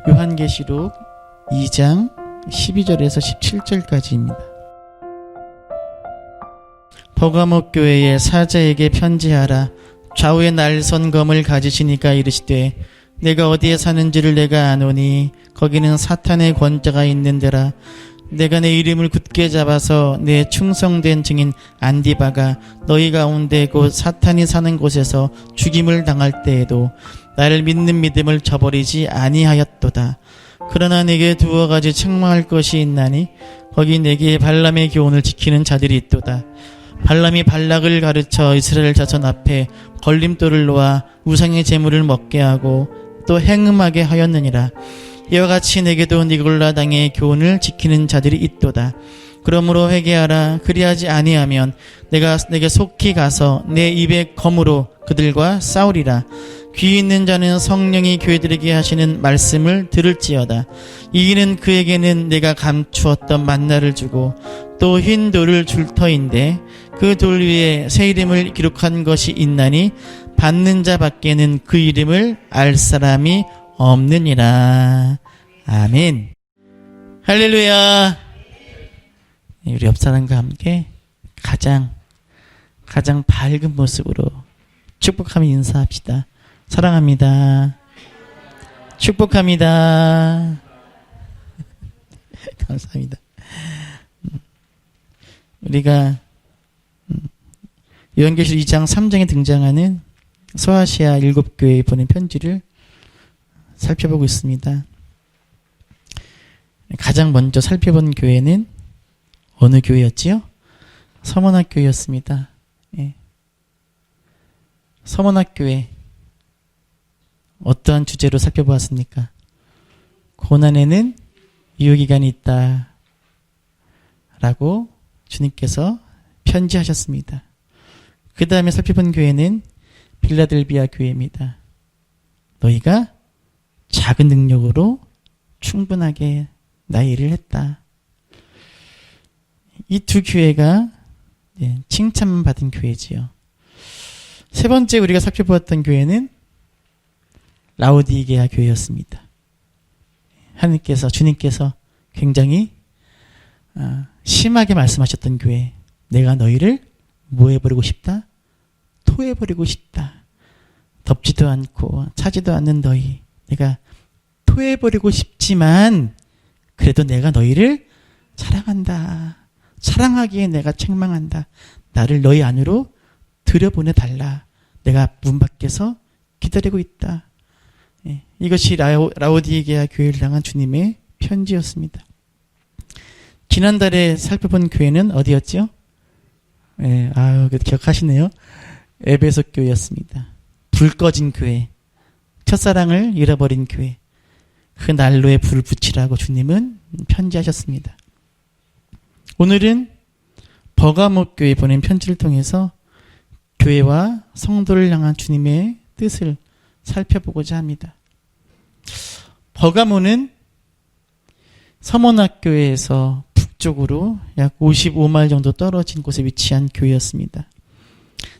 요한계시록 2장 12절에서 17절까지입니다. 버가모 교회의 사자에게 편지하라. 좌우에 날선 검을 가지시니까 이르시되 내가 어디에 사는지를 내가 아노니 거기는 사탄의 권자가 있는 데라. 내가 내 이름을 굳게 잡아서 내 충성된 증인 안디바가 너희 가운데 곧 사탄이 사는 곳에서 죽임을 당할 때에도 나를 믿는 믿음을 저버리지 아니하였도다. 그러나 내게 두어 가지 책망할 것이 있나니 거기 내게 발람의 교훈을 지키는 자들이 있도다. 발람이 발락을 가르쳐 이스라엘 자손 앞에 걸림돌을 놓아 우상의 제물을 먹게 하고 또 행음하게 하였느니라. 이와 같이 내게도 니골라 당의 교훈을 지키는 자들이 있도다. 그러므로 회개하라. 그리하지 아니하면 내가 내게 속히 가서 내 입의 검으로 그들과 싸우리라. 귀 있는 자는 성령이 교회들에게 하시는 말씀을 들을지어다. 이기는 그에게는 내가 감추었던 만나를 주고 또 흰 돌을 줄 터인데 그 돌 위에 새 이름을 기록한 것이 있나니 받는 자 밖에는 그 이름을 알 사람이 없느니라. 아멘. 할렐루야. 우리 옆 사람과 함께 가장 밝은 모습으로 축복하며 인사합시다. 사랑합니다. 축복합니다. 감사합니다. 우리가 요한계시록 2장 3장에 등장하는 소아시아 7교회에 보낸 편지를 살펴보고 있습니다. 가장 먼저 살펴본 교회는 어느 교회였지요? 서문학교회였습니다. 예. 서문학교회 어떠한 주제로 살펴보았습니까? 고난에는 유효기간이 있다 라고 주님께서 편지하셨습니다. 그 다음에 살펴본 교회는 빌라델비아 교회입니다. 너희가 작은 능력으로 충분하게 나의 일을 했다. 이 두 교회가 칭찬받은 교회지요. 세 번째 우리가 살펴보았던 교회는 라오디게아 교회였습니다. 주님께서 굉장히 심하게 말씀하셨던 교회. 내가 너희를 뭐 해버리고 싶다? 토해버리고 싶다. 덥지도 않고 차지도 않는 너희. 내가 토해버리고 싶지만 그래도 내가 너희를 사랑한다. 사랑하기에 내가 책망한다. 나를 너희 안으로 들여보내달라. 내가 문 밖에서 기다리고 있다. 이것이 라오디게아 교회를 향한 주님의 편지였습니다. 지난달에 살펴본 교회는 어디였죠? 기억하시네요. 에베소 교회였습니다. 불 꺼진 교회, 첫사랑을 잃어버린 교회, 그 난로에 불을 붙이라고 주님은 편지하셨습니다. 오늘은 버가모 교회에 보낸 편지를 통해서 교회와 성도를 향한 주님의 뜻을 살펴보고자 합니다. 버가모는 서문학교에서 북쪽으로 약 55마일 정도 떨어진 곳에 위치한 교회였습니다.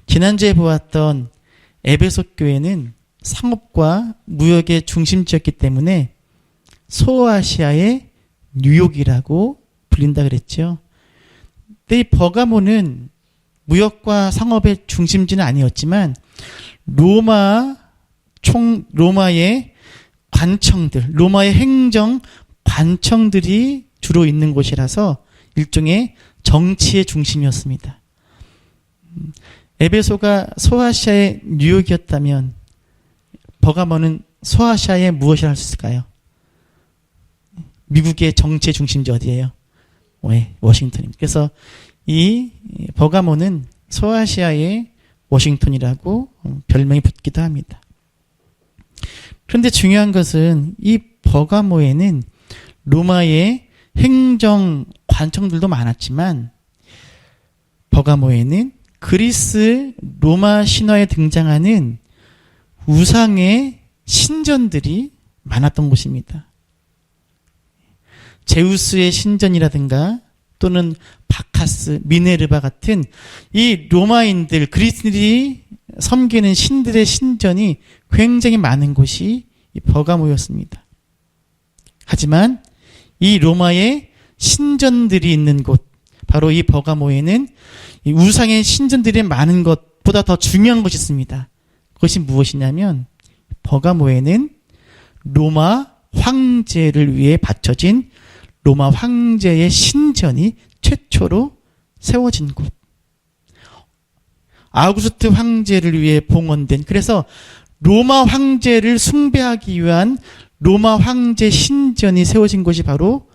지난주에 보았던 에베소 교회는 상업과 무역의 중심지였기 때문에 소아시아의 뉴욕이라고 불린다 그랬죠. 근데 이 버가모는 무역과 상업의 중심지는 아니었지만 로마의 관청들, 로마의 행정 관청들이 주로 있는 곳이라서 일종의 정치의 중심이었습니다. 에베소가 소아시아의 뉴욕이었다면 버가모는 소아시아의 무엇이라 할 수 있을까요? 미국의 정치의 중심지 어디예요? 워싱턴입니다. 그래서 이 버가모는 소아시아의 워싱턴이라고 별명이 붙기도 합니다. 그런데 중요한 것은 이 버가모에는 로마의 행정 관청들도 많았지만 버가모에는 그리스 로마 신화에 등장하는 우상의 신전들이 많았던 곳입니다. 제우스의 신전이라든가 또는 바카스, 미네르바 같은 이 로마인들, 그리스인들이 섬기는 신들의 신전이 굉장히 많은 곳이 이 버가모였습니다. 하지만 이 로마의 신전들이 있는 곳, 바로 이 버가모에는 이 우상의 신전들이 많은 것보다 더 중요한 것이 있습니다. 그것이 무엇이냐면 버가모에는 로마 황제를 위해 바쳐진 로마 황제의 신전이 최초로 세워진 곳. 아우구스트 황제를 위해 봉헌된, 그래서 로마 황제를 숭배하기 위한 로마 황제 신전이 세워진 곳이 바로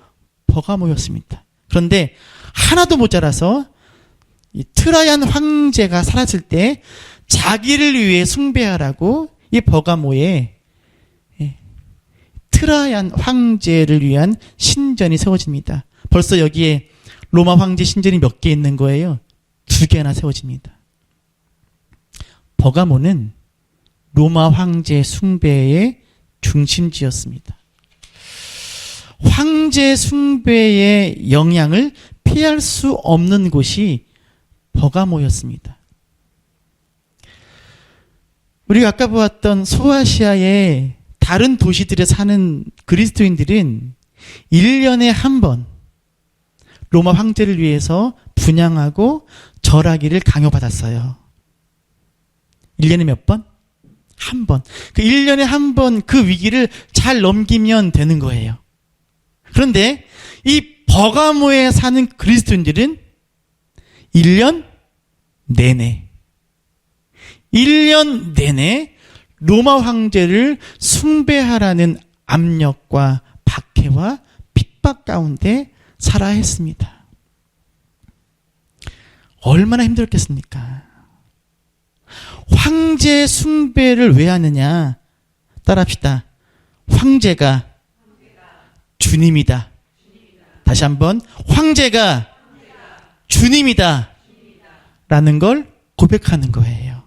버가모였습니다. 그런데 하나도 모자라서 이 트라얀 황제가 살았을 때 자기를 위해 숭배하라고 이 버가모에 트라얀 황제를 위한 신전이 세워집니다. 벌써 여기에 로마 황제 신전이 몇 개 있는 거예요? 2개나 세워집니다. 버가모는 로마 황제 숭배의 중심지였습니다. 황제 숭배의 영향을 피할 수 없는 곳이 버가모였습니다. 우리가 아까 보았던 소아시아의 다른 도시들에 사는 그리스도인들은 1년에 한 번 로마 황제를 위해서 분향하고 절하기를 강요받았어요. 1년에 몇 번? 한 번. 그 1년에 한 번 그 위기를 잘 넘기면 되는 거예요. 그런데 이 버가모에 사는 그리스도인들은 1년 내내 로마 황제를 숭배하라는 압력과 박해와 핍박 가운데 살아야 했습니다. 얼마나 힘들었겠습니까? 황제 숭배를 왜 하느냐? 따라합시다. 황제가 주님이다. 다시 한번, 황제가 주님이다 라는 걸 고백하는 거예요.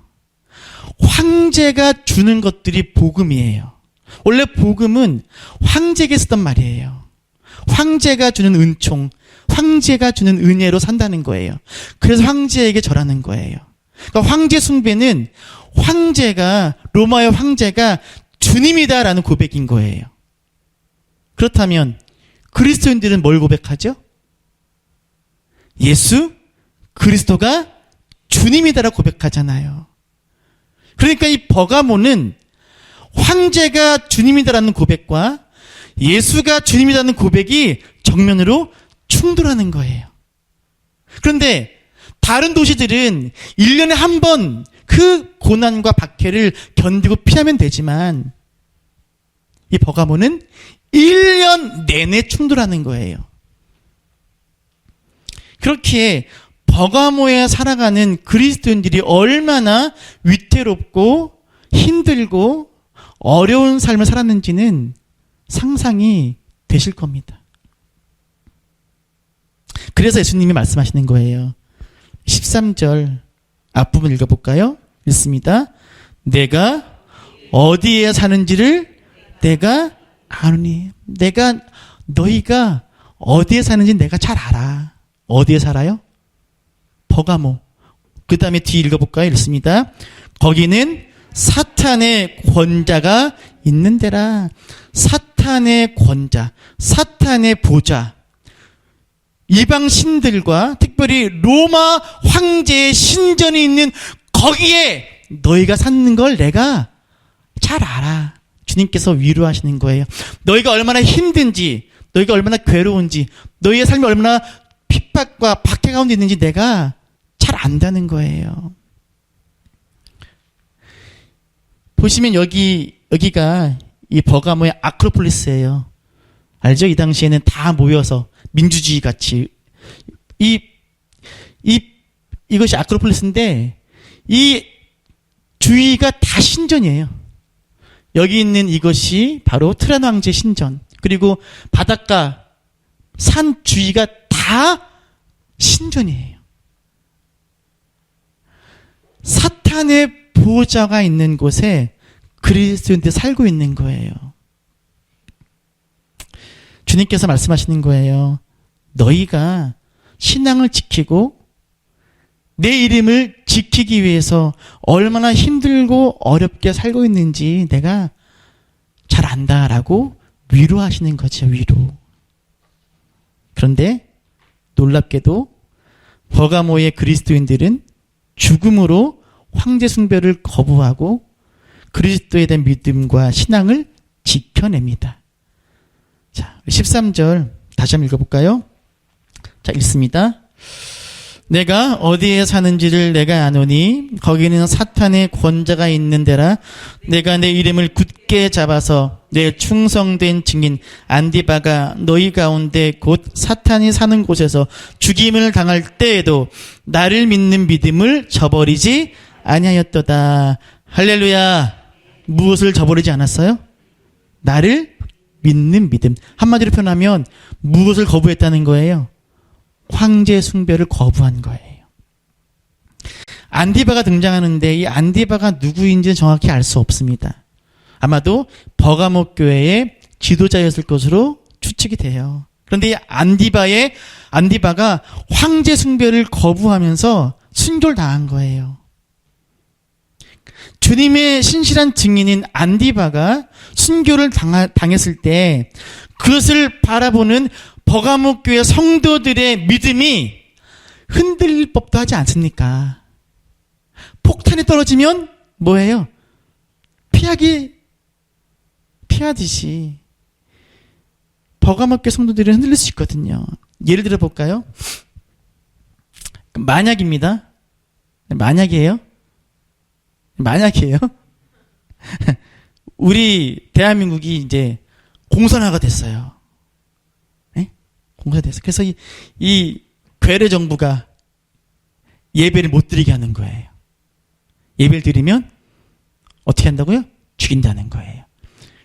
황제가 주는 것들이 복음이에요. 원래 복음은 황제에게 쓰던 말이에요. 황제가 주는 은총, 황제가 주는 은혜로 산다는 거예요. 그래서 황제에게 절하는 거예요. 그러니까 황제 숭배는 로마의 황제가 주님이다라는 고백인 거예요. 그렇다면 그리스도인들은 뭘 고백하죠? 예수 그리스도가 주님이다라고 고백하잖아요. 그러니까 이 버가모는 황제가 주님이다라는 고백과 예수가 주님이라는 고백이 정면으로 충돌하는 거예요. 그런데 다른 도시들은 1년에 한 번 그 고난과 박해를 견디고 피하면 되지만 이 버가모는 1년 내내 충돌하는 거예요. 그렇기에 버가모에 살아가는 그리스도인들이 얼마나 위태롭고 힘들고 어려운 삶을 살았는지는 상상이 되실 겁니다. 그래서 예수님이 말씀하시는 거예요. 13절 앞부분 읽어볼까요? 읽습니다. 내가 어디에 사는지를 내가 아노니. 너희가 어디에 사는지 내가 잘 알아. 어디에 살아요? 버가모. 그 다음에 뒤 읽어볼까요? 읽습니다. 거기는 사탄의 권자가 있는 데라. 사탄의 권자, 사탄의 보좌, 이방 신들과 특별히 로마 황제의 신전이 있는 거기에 너희가 사는 걸 내가 잘 알아. 주님께서 위로하시는 거예요. 너희가 얼마나 힘든지, 너희가 얼마나 괴로운지, 너희의 삶이 얼마나 핍박과 박해 가운데 있는지 내가 잘 안다는 거예요. 보시면 여기가 이 버가모의 아크로폴리스예요. 알죠? 이 당시에는 다 모여서 민주주의 같이 이것이 아크로폴리스인데 이 주위가 다 신전이에요. 여기 있는 이것이 바로 트란 황제 신전. 그리고 바닷가 산 주위가 다 신전이에요. 사탄의 보호자가 있는 곳에 그리스도인들이 살고 있는 거예요. 주님께서 말씀하시는 거예요. 너희가 신앙을 지키고 내 이름을 지키기 위해서 얼마나 힘들고 어렵게 살고 있는지 내가 잘 안다라고 위로하시는 거죠, 위로. 그런데 놀랍게도 버가모의 그리스도인들은 죽음으로 황제 숭배를 거부하고 그리스도에 대한 믿음과 신앙을 지켜냅니다. 자, 13절 다시 한번 읽어볼까요? 자, 읽습니다. 내가 어디에 사는지를 내가 아노니 거기는 사탄의 권자가 있는 데라. 내가 내 이름을 굳게 잡아서 내 충성된 증인 안디바가 너희 가운데 곧 사탄이 사는 곳에서 죽임을 당할 때에도 나를 믿는 믿음을 저버리지 아니하였도다. 할렐루야. 무엇을 저버리지 않았어요? 나를 믿는 믿음. 한마디로 표현하면 무엇을 거부했다는 거예요? 황제 숭배를 거부한 거예요. 안디바가 등장하는데 이 안디바가 누구인지는 정확히 알 수 없습니다. 아마도 버가모 교회의 지도자였을 것으로 추측이 돼요. 그런데 이 안디바가 황제 숭배를 거부하면서 순교를 당한 거예요. 주님의 신실한 증인인 안디바가 순교를 당했을 때 그것을 바라보는 버가모 교회 성도들의 믿음이 흔들릴 법도 하지 않습니까? 폭탄이 떨어지면 뭐예요? 피하듯이 버가모 교회 성도들이 흔들릴 수 있거든요. 예를 들어 볼까요? 만약입니다. 만약이에요? 우리 대한민국이 이제 공산화가 됐어요. 공사됐어요. 그래서 이 괴뢰 정부가 예배를 못 드리게 하는 거예요. 예배를 드리면 어떻게 한다고요? 죽인다는 거예요.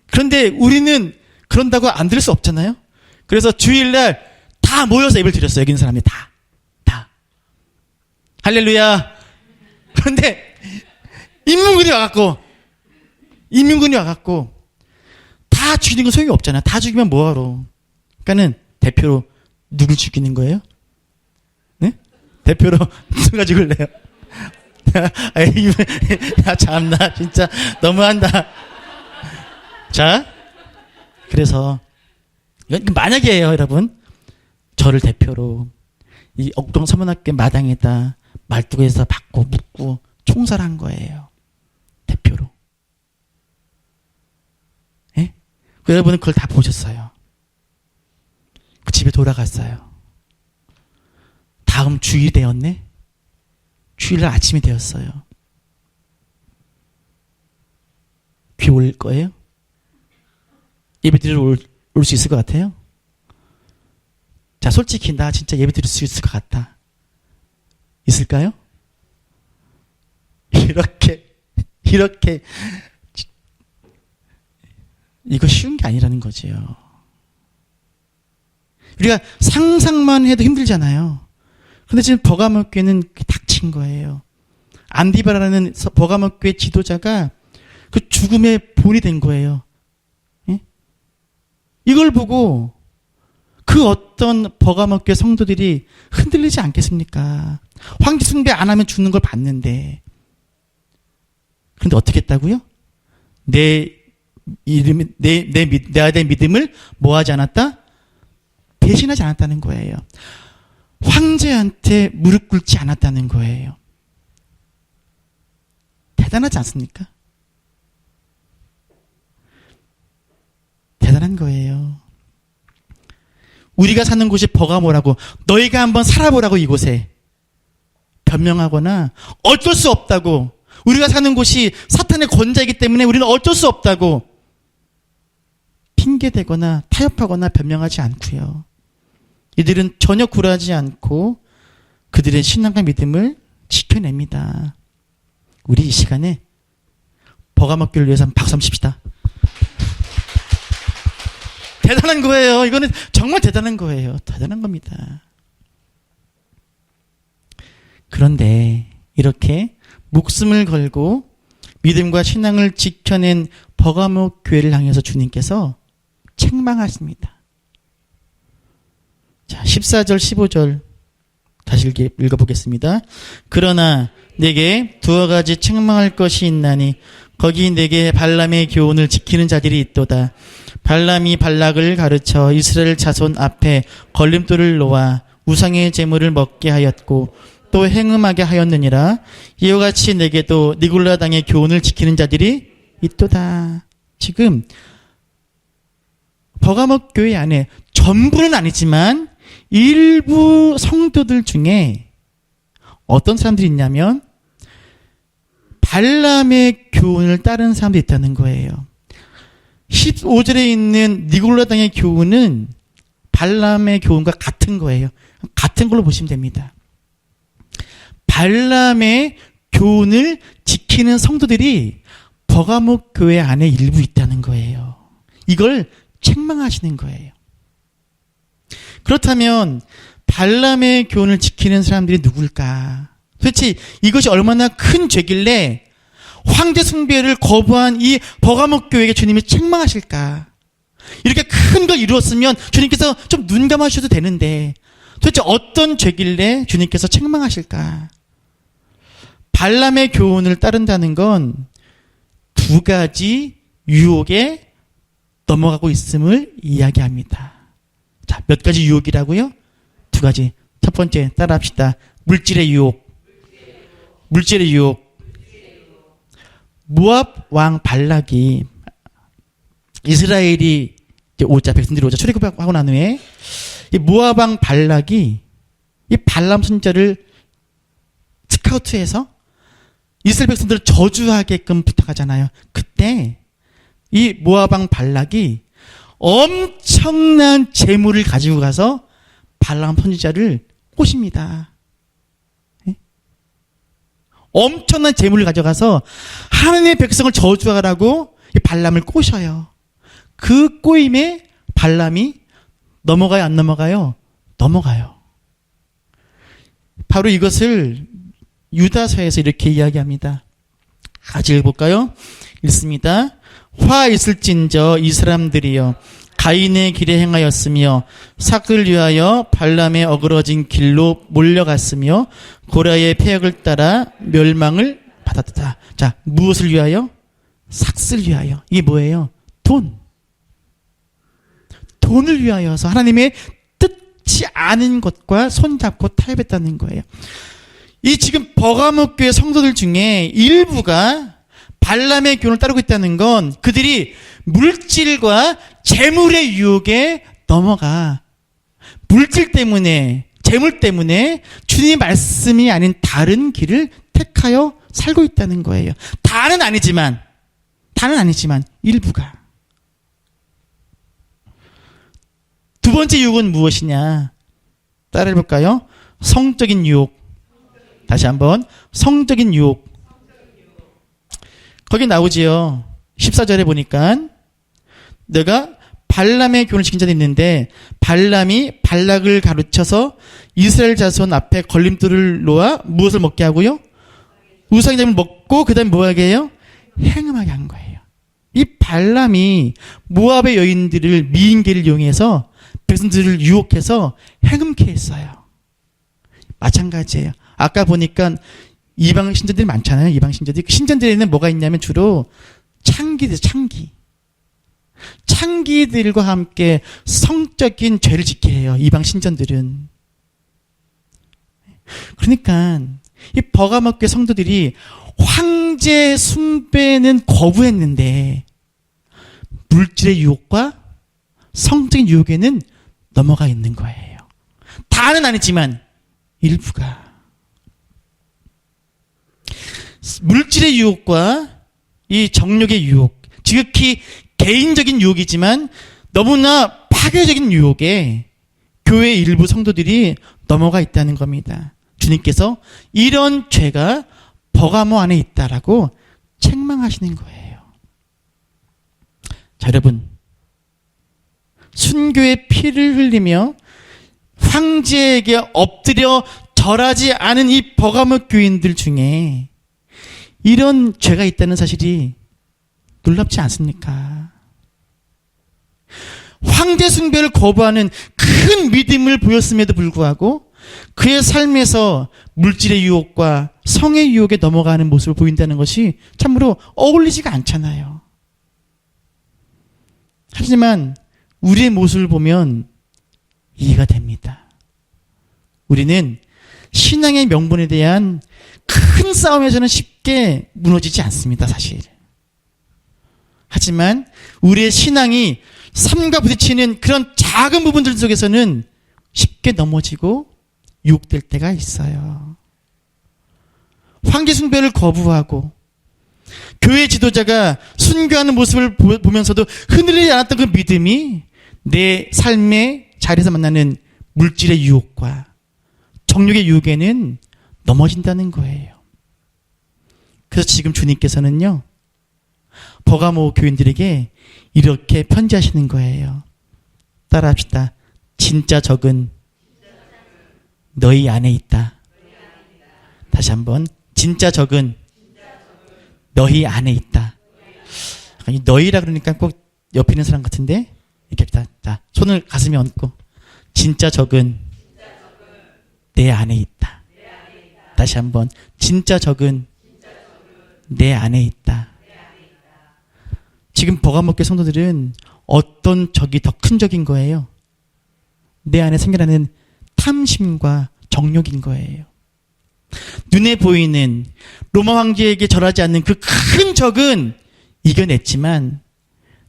그런데 우리는 그런다고 안 드릴 수 없잖아요. 그래서 주일날 다 모여서 예배를 드렸어요. 여기 있는 사람이 다. 할렐루야. 그런데 인민군이 와갖고 다 죽이는 건 소용이 없잖아요. 다 죽이면 뭐하러. 그러니까는 대표로 누굴 죽이는 거예요? 네? 대표로 누가 죽을래요? 야, 참나, 진짜, 너무한다. 자, 그래서, 이건 만약이에요, 여러분. 저를 대표로, 이 옥동 서문학교 마당에다 말뚝에서 받고 묻고 총살한 거예요. 대표로. 예? 여러분은 그걸 다 보셨어요. 그 집에 돌아갔어요. 다음 주일이 되었네? 주일날 아침이 되었어요. 귀 올 거예요? 예배 드리러 올 수 있을 것 같아요? 자, 솔직히 나 진짜 예배 드릴 수 있을 것 같다. 있을까요? 이렇게 이거 쉬운 게 아니라는 거지요. 우리가 상상만 해도 힘들잖아요. 그런데 지금 버가모 교회는 닥친 거예요. 안디바라는 버가모 교회 지도자가 그 죽음의 본이 된 거예요. 예? 이걸 보고 그 어떤 버가모 교회 성도들이 흔들리지 않겠습니까? 황제 숭배 안 하면 죽는 걸 봤는데. 그런데 어떻게 했다고요? 내 아들의 믿음을 뭐 하지 않았다? 배신하지 않았다는 거예요. 황제한테 무릎 꿇지 않았다는 거예요. 대단하지 않습니까? 대단한 거예요. 우리가 사는 곳이 버가모라고, 너희가 한번 살아보라고 이곳에 변명하거나 어쩔 수 없다고, 우리가 사는 곳이 사탄의 권자이기 때문에 우리는 어쩔 수 없다고 핑계대거나 타협하거나 변명하지 않고요. 이들은 전혀 굴하지 않고 그들의 신앙과 믿음을 지켜냅니다. 우리 이 시간에 버가모 교회를 위해서 한번 박수 한번 칩시다. 대단한 거예요. 이거는 정말 대단한 거예요. 대단한 겁니다. 그런데 이렇게 목숨을 걸고 믿음과 신앙을 지켜낸 버가모 교회를 향해서 주님께서 책망하십니다. 자, 14절 15절 다시 읽어보겠습니다. 그러나 내게 두어 가지 책망할 것이 있나니 거기 내게 발람의 교훈을 지키는 자들이 있도다. 발람이 발락을 가르쳐 이스라엘 자손 앞에 걸림돌을 놓아 우상의 제물을 먹게 하였고 또 행음하게 하였느니라. 이와 같이 내게도 니골라 당의 교훈을 지키는 자들이 있도다. 지금 버가목 교회 안에 전부는 아니지만 일부 성도들 중에 어떤 사람들이 있냐면 발람의 교훈을 따르는 사람들이 있다는 거예요. 15절에 있는 니골라 당의 교훈은 발람의 교훈과 같은 거예요. 같은 걸로 보시면 됩니다. 발람의 교훈을 지키는 성도들이 버가목 교회 안에 일부 있다는 거예요. 이걸 책망하시는 거예요. 그렇다면 발람의 교훈을 지키는 사람들이 누굴까? 도대체 이것이 얼마나 큰 죄길래 황제 숭배를 거부한 이 버가목 교회에게 주님이 책망하실까? 이렇게 큰 걸 이루었으면 주님께서 좀 눈 감아주셔도 되는데 도대체 어떤 죄길래 주님께서 책망하실까? 발람의 교훈을 따른다는 건 두 가지 유혹에 넘어가고 있음을 이야기합니다. 자, 몇 가지 유혹이라고요? 두 가지. 첫 번째 따라합시다. 물질의 유혹. 물질의 유혹. 모압 왕 발락이 이스라엘이 이제 오자, 백성들이 오자 출애굽하고 난 후에 이 모압 왕 발락이 이 발람 선지자를 스카우트해서 이스라엘 백성들을 저주하게끔 부탁하잖아요. 그때 이 모압 왕 발락이 엄청난 재물을 가지고 가서 발람 선지자를 꼬십니다. 엄청난 재물을 가져가서 하나님의 백성을 저주하라고 발람을 꼬셔요. 그 꼬임에 발람이 넘어가요, 안 넘어가요? 넘어가요. 바로 이것을 유다서에서 이렇게 이야기합니다. 같이 읽어볼까요? 읽습니다. 화 있을진저 이 사람들이여 가인의 길에 행하였으며 삭을 위하여 발람의 어그러진 길로 몰려갔으며 고라의 폐역을 따라 멸망을 받았다. 자, 무엇을 위하여? 삭을 위하여. 이게 뭐예요? 돈. 돈을 위하여서 하나님의 뜻지 않은 것과 손잡고 타협했다는 거예요. 이 지금 버가목 교회 성도들 중에 일부가 발람의 교훈을 따르고 있다는 건 그들이 물질과 재물의 유혹에 넘어가 물질 때문에 재물 때문에 주님의 말씀이 아닌 다른 길을 택하여 살고 있다는 거예요. 다는 아니지만 일부가. 두 번째 유혹은 무엇이냐? 따라해볼까요? 성적인 유혹. 다시 한번 성적인 유혹. 거기 나오지요. 14절에 보니까 내가 발람의 교훈을 지킨 자들이 있는데 발람이 발락을 가르쳐서 이스라엘 자손 앞에 걸림돌을 놓아 무엇을 먹게 하고요? 우상의 제물을 먹고 그 다음에 뭐 하게 해요? 행음하게 한 거예요. 이 발람이 모압의 여인들을 미인계를 이용해서 백성들을 유혹해서 행음케 했어요. 마찬가지예요. 아까 보니까 이방 신전들이 많잖아요. 이방 신전들이. 그 신전들에는 뭐가 있냐면 주로 창기들, 창기. 창기들과 함께 성적인 죄를 짓게 해요. 이방 신전들은. 그러니까 이 버가목 교회 성도들이 황제 숭배는 거부했는데 물질의 유혹과 성적인 유혹에는 넘어가 있는 거예요. 다는 아니지만 일부가. 물질의 유혹과 이 정욕의 유혹, 지극히 개인적인 유혹이지만 너무나 파괴적인 유혹에 교회 일부 성도들이 넘어가 있다는 겁니다. 주님께서 이런 죄가 버가모 안에 있다라고 책망하시는 거예요. 자, 여러분, 순교의 피를 흘리며 황제에게 엎드려 절하지 않은 이 버가모 교인들 중에 이런 죄가 있다는 사실이 놀랍지 않습니까? 황제 숭배를 거부하는 큰 믿음을 보였음에도 불구하고 그의 삶에서 물질의 유혹과 성의 유혹에 넘어가는 모습을 보인다는 것이 참으로 어울리지가 않잖아요. 하지만 우리의 모습을 보면 이해가 됩니다. 우리는 신앙의 명분에 대한 큰 싸움에서는 쉽게 무너지지 않습니다, 사실. 하지만 우리의 신앙이 삶과 부딪히는 그런 작은 부분들 속에서는 쉽게 넘어지고 유혹될 때가 있어요. 황제 숭배를 거부하고 교회 지도자가 순교하는 모습을 보면서도 흔들리지 않았던 그 믿음이 내 삶의 자리에서 만나는 물질의 유혹과 정욕의 유혹에는 넘어진다는 거예요. 그래서 지금 주님께서는요, 버가모 교인들에게 이렇게 편지하시는 거예요. 따라합시다. 진짜 적은 너희 안에 있다. 다시 한번. 진짜 적은 너희 안에 있다. 너희라 그러니까 꼭 옆에 있는 사람 같은데, 이렇게 합시다. 자, 손을 가슴에 얹고. 진짜 적은 내 안에 있다. 다시 한번. 진짜 적은 내 안에 있다. 지금 버가모 교회 성도들은 어떤 적이 더 큰 적인 거예요? 내 안에 생겨나는 탐심과 정욕인 거예요. 눈에 보이는 로마 황제에게 절하지 않는 그 큰 적은 이겨냈지만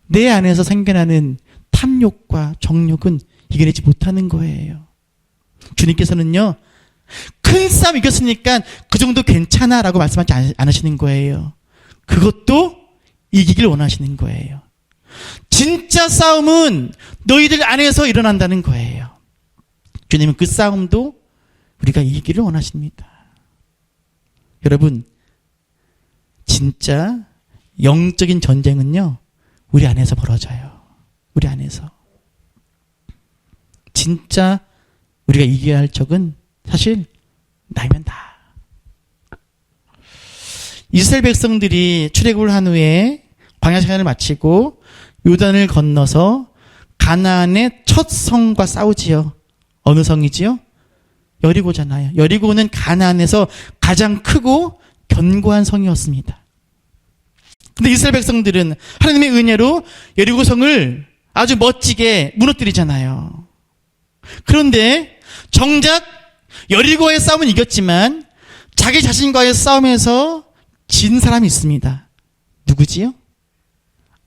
내 안에서 생겨나는 탐욕과 정욕은 이겨내지 못하는 거예요. 주님께서는요, 큰 싸움 이겼으니까 그 정도 괜찮아 라고 말씀하지 않으시는 거예요. 그것도 이기길 원하시는 거예요. 진짜 싸움은 너희들 안에서 일어난다는 거예요. 주님은 그 싸움도 우리가 이기기를 원하십니다. 여러분, 진짜 영적인 전쟁은요, 우리 안에서 벌어져요. 우리 안에서. 진짜 우리가 이겨야 할 적은 사실 나이면 나. 이스라엘 백성들이 출애굽을 한 후에 광야 생활을 마치고 요단을 건너서 가나안의 첫 성과 싸우지요. 어느 성이지요? 여리고잖아요. 여리고는 가나안에서 가장 크고 견고한 성이었습니다. 근데 이스라엘 백성들은 하나님의 은혜로 여리고 성을 아주 멋지게 무너뜨리잖아요. 그런데 정작 여리고의 싸움은 이겼지만 자기 자신과의 싸움에서 진 사람이 있습니다. 누구지요?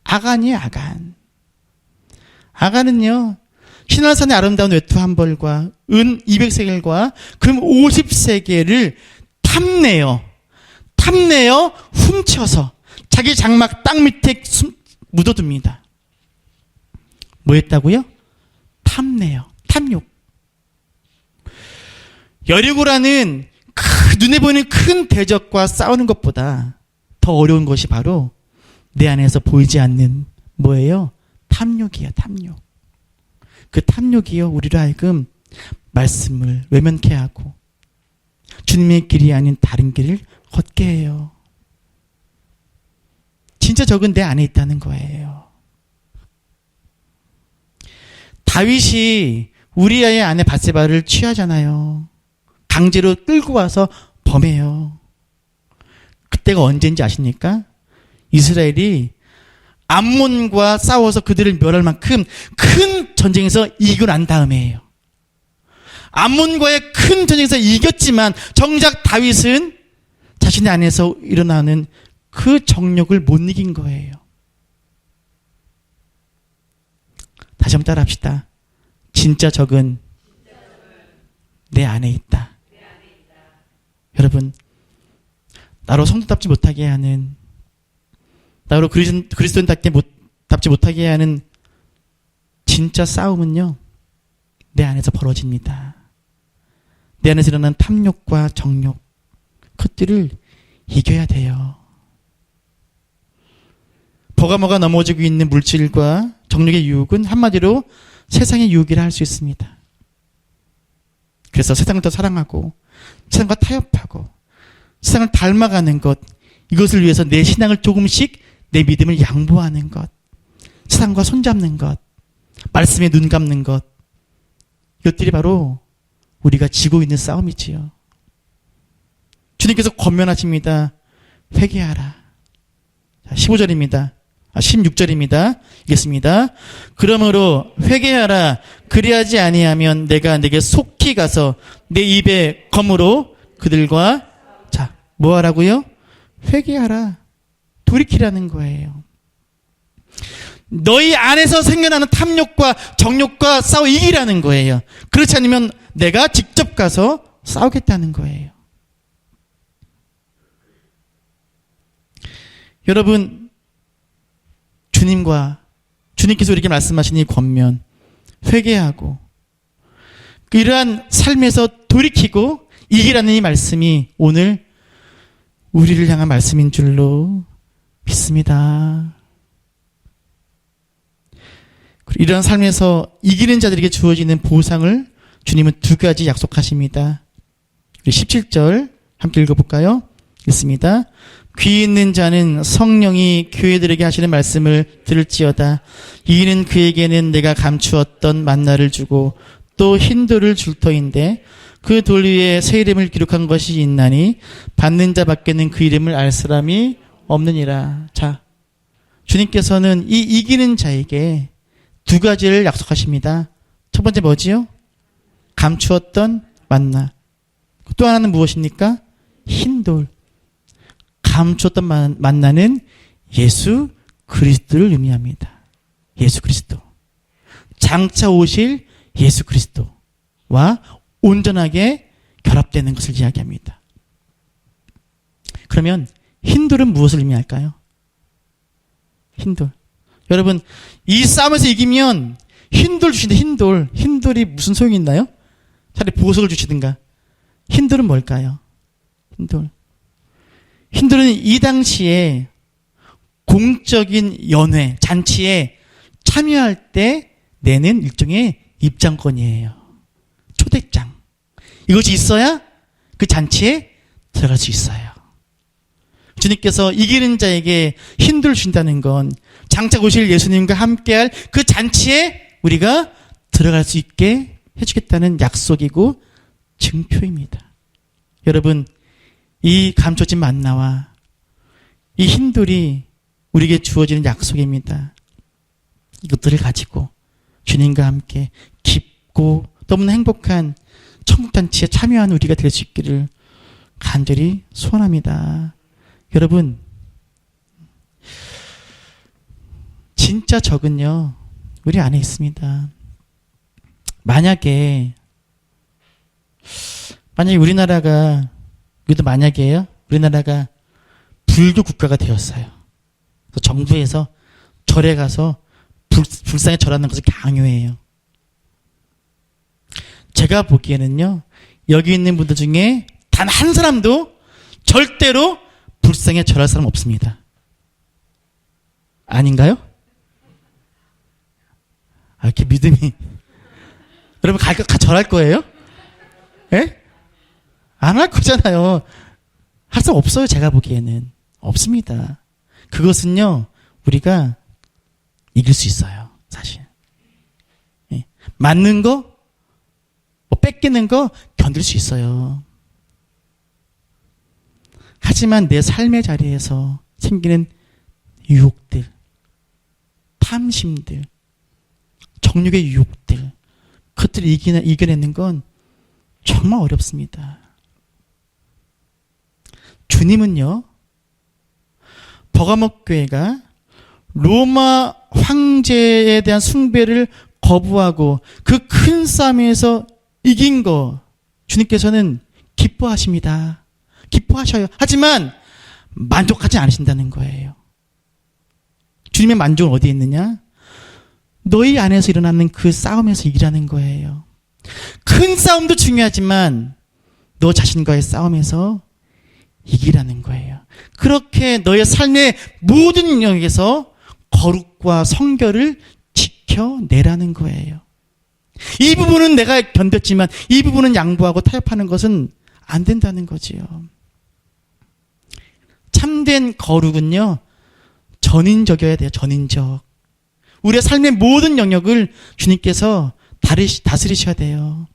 아간이에요, 아간. 아간은요, 신화산의 아름다운 외투 한 벌과 은 200세겔과 금 50세겔을 탐내어 훔쳐서 자기 장막 땅 밑에 묻어둡니다. 뭐 했다고요? 탐내요. 탐욕. 여리고라는 눈에 보이는 큰 대적과 싸우는 것보다 더 어려운 것이 바로 내 안에서 보이지 않는 뭐예요? 탐욕이에요. 탐욕. 그 탐욕이요, 우리로 하여금 말씀을 외면케 하고 주님의 길이 아닌 다른 길을 걷게 해요. 진짜 적은 내 안에 있다는 거예요. 다윗이 우리아의 아내 밧세바를 취하잖아요. 강제로 끌고 와서 범해요. 그때가 언제인지 아십니까? 이스라엘이 암몬과 싸워서 그들을 멸할 만큼 큰 전쟁에서 이기고 난 다음에예요. 암몬과의 큰 전쟁에서 이겼지만 정작 다윗은 자신의 안에서 일어나는 그 정욕을 못 이긴 거예요. 다시 한번 따라합시다. 진짜 적은 내 안에 있다. 여러분, 나로 성도답지 못하게 하는, 나로 그리스도인답지 못하게 하는 진짜 싸움은요, 내 안에서 벌어집니다. 내 안에서 일어나는 탐욕과 정욕, 그것들을 이겨야 돼요. 버가모가 넘어지고 있는 물질과 정욕의 유혹은 한마디로 세상의 유혹이라 할 수 있습니다. 그래서 세상을 더 사랑하고 세상과 타협하고 세상을 닮아가는 것, 이것을 위해서 내 신앙을 조금씩, 내 믿음을 양보하는 것, 세상과 손잡는 것, 말씀에 눈 감는 것, 이것들이 바로 우리가 지고 있는 싸움이지요. 주님께서 권면하십니다. 회개하라. 15절입니다. 16절입니다. 읽겠습니다. 그러므로 회개하라. 그리하지 아니하면 내가 네게 속히 가서 내 입에 검으로 그들과 자, 뭐 하라고요? 회개하라. 돌이키라는 거예요. 너희 안에서 생겨나는 탐욕과 정욕과 싸워 이기라는 거예요. 그렇지 않으면 내가 직접 가서 싸우겠다는 거예요. 여러분, 주님께서 우리에게 말씀하신 이 권면, 회개하고 이러한 삶에서 돌이키고 이기라는 이 말씀이 오늘 우리를 향한 말씀인 줄로 믿습니다. 이러한 삶에서 이기는 자들에게 주어지는 보상을 주님은 두 가지 약속하십니다. 17절 함께 읽어볼까요? 읽습니다. 귀 있는 자는 성령이 교회들에게 하시는 말씀을 들을지어다. 이는 그에게는 내가 감추었던 만나를 주고 또 흰 돌을 줄 터인데 그 돌 위에 새 이름을 기록한 것이 있나니 받는 자밖에는 그 이름을 알 사람이 없느니라. 자, 주님께서는 이 이기는 자에게 두 가지를 약속하십니다. 첫 번째 뭐지요? 감추었던 만나. 또 하나는 무엇입니까? 흰 돌. 감추었던 만나는 예수 그리스도를 의미합니다. 예수 그리스도. 장차 오실 예수 그리스도와 온전하게 결합되는 것을 이야기합니다. 그러면 흰돌은 무엇을 의미할까요? 흰돌. 여러분, 이 싸움에서 이기면 흰돌 주신다. 흰돌. 흰돌이 무슨 소용이 있나요? 차라리 보석을 주시든가. 흰돌은 뭘까요? 흰돌. 흰돌은 이 당시에 공적인 연회, 잔치에 참여할 때 내는 일종의 입장권이에요. 초대장. 이것이 있어야 그 잔치에 들어갈 수 있어요. 주님께서 이기는 자에게 흰돌 준다는 건 장차 오실 예수님과 함께할 그 잔치에 우리가 들어갈 수 있게 해주겠다는 약속이고 증표입니다. 여러분, 이 감춰진 만나와 이 흰돌이 우리에게 주어지는 약속입니다. 이것들을 가지고 주님과 함께 깊고 너무나 행복한 천국잔치에 참여하는 우리가 될 수 있기를 간절히 소원합니다. 여러분, 진짜 적은요, 우리 안에 있습니다. 만약에 우리나라가, 이것도 만약이에요. 우리나라가 불교 국가가 되었어요. 정부에서 절에 가서 불상에 절하는 것을 강요해요. 제가 보기에는요, 여기 있는 분들 중에 단 한 사람도 절대로 불상에 절할 사람 없습니다. 아닌가요? 이렇게 믿음이. 여러분, 절할 거예요? 예? 안 할 거잖아요. 할 수 없어요, 제가 보기에는. 없습니다. 그것은요, 우리가 이길 수 있어요, 사실. 예. 맞는 거, 뺏기는 거 견딜 수 있어요. 하지만 내 삶의 자리에서 생기는 유혹들, 탐심들, 정욕의 유혹들, 그것들을 이겨내는 건 정말 어렵습니다. 주님은요, 버가모 교회가 로마 황제에 대한 숭배를 거부하고 그 큰 싸움에서 이긴 거 주님께서는 기뻐하십니다. 기뻐하셔요. 하지만 만족하지 않으신다는 거예요. 주님의 만족은 어디에 있느냐? 너희 안에서 일어나는 그 싸움에서 이기라는 거예요. 큰 싸움도 중요하지만 너 자신과의 싸움에서 이기라는 거예요. 그렇게 너의 삶의 모든 영역에서 거룩과 성결을 지켜내라는 거예요. 이 부분은 내가 견뎠지만 이 부분은 양보하고 타협하는 것은 안 된다는 거지요. 참된 거룩은요, 전인적이어야 돼요. 전인적. 우리의 삶의 모든 영역을 주님께서 다스리셔야 돼요.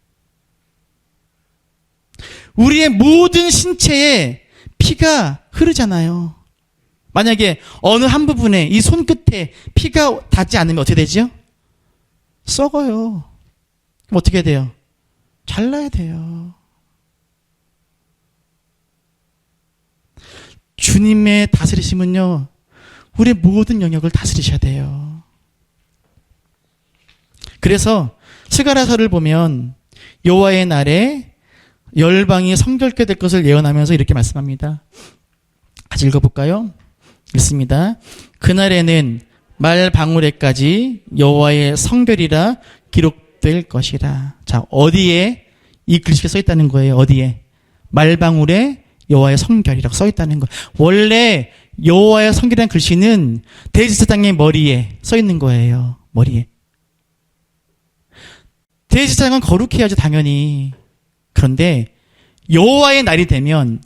우리의 모든 신체에 피가 흐르잖아요. 만약에 어느 한 부분에 이 손끝에 피가 닿지 않으면 어떻게 되죠? 썩어요. 그럼 어떻게 돼요? 잘라야 돼요. 주님의 다스리심은요, 우리의 모든 영역을 다스리셔야 돼요. 그래서 스가랴서를 보면 여호와의 날에 열방이 성결케 될 것을 예언하면서 이렇게 말씀합니다. 같이 읽어볼까요? 읽습니다. 그날에는 말 방울에까지 여호와의 성결이라 기록될 것이라. 자, 어디에 이 글씨가 써 있다는 거예요? 어디에? 말 방울에 여호와의 성결이라고 써 있다는 거예요. 원래 여호와의 성결이라는 글씨는 대제사장의 머리에 써 있는 거예요. 머리에. 대제사장은 거룩해야죠, 당연히. 그런데 여호와의 날이 되면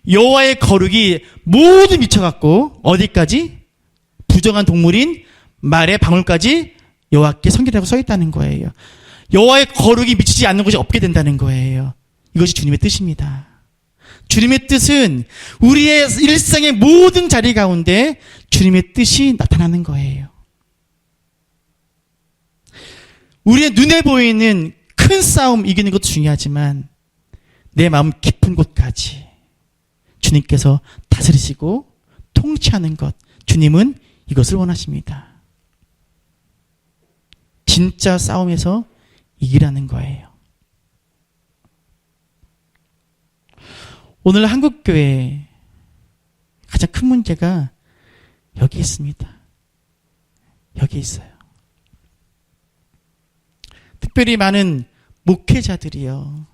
여호와의 거룩이 모두 미쳐갖고 어디까지? 부정한 동물인 말의 방울까지 여호와께 성결이라고 써 있다는 거예요. 여호와의 거룩이 미치지 않는 것이 없게 된다는 거예요. 이것이 주님의 뜻입니다. 주님의 뜻은 우리의 일상의 모든 자리 가운데 주님의 뜻이 나타나는 거예요. 우리의 눈에 보이는 큰 싸움 이기는 것도 중요하지만 내 마음 깊은 곳까지 주님께서 다스리시고 통치하는 것, 주님은 이것을 원하십니다. 진짜 싸움에서 이기라는 거예요. 오늘 한국교회 가장 큰 문제가 여기 있습니다. 여기 있어요. 특별히 많은 목회자들이요.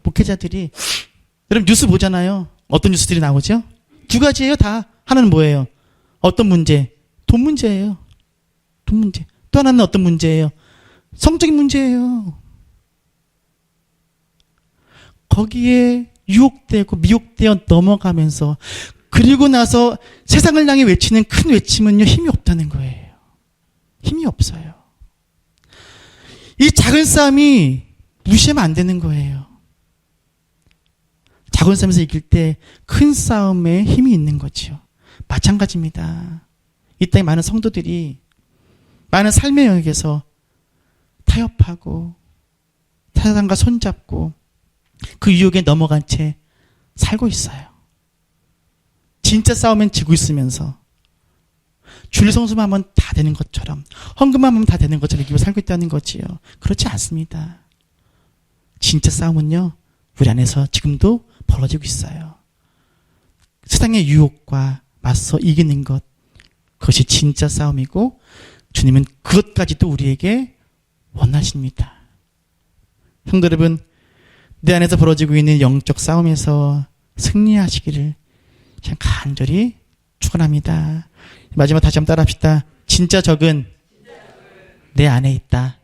목회자들이, 여러분 뉴스 보잖아요. 어떤 뉴스들이 나오죠? 두 가지예요, 다. 하나는 뭐예요? 어떤 문제? 돈 문제예요. 돈 문제. 또 하나는 어떤 문제예요? 성적인 문제예요. 거기에 유혹되고 미혹되어 넘어가면서, 그리고 나서 세상을 향해 외치는 큰 외침은요, 힘이 없다는 거예요. 힘이 없어요. 이 작은 싸움이 무시하면 안 되는 거예요. 작은 싸움에서 이길 때 큰 싸움에 힘이 있는 거죠. 마찬가지입니다. 이 땅에 많은 성도들이 많은 삶의 영역에서 타협하고 사단과 손잡고 그 유혹에 넘어간 채 살고 있어요. 진짜 싸우면 지고 있으면서 주일 성수만 하면 다 되는 것처럼, 헌금만 하면 다 되는 것처럼 이기고 살고 있다는 거지요. 그렇지 않습니다. 진짜 싸움은요, 우리 안에서 지금도 벌어지고 있어요. 세상의 유혹과 맞서 이기는 것, 그것이 진짜 싸움이고 주님은 그것까지도 우리에게 원하십니다. 성도 여러분, 내 안에서 벌어지고 있는 영적 싸움에서 승리하시기를 그냥 간절히 축원합니다. 마지막 다시 한번 따라합시다. 진짜 적은 내 안에 있다.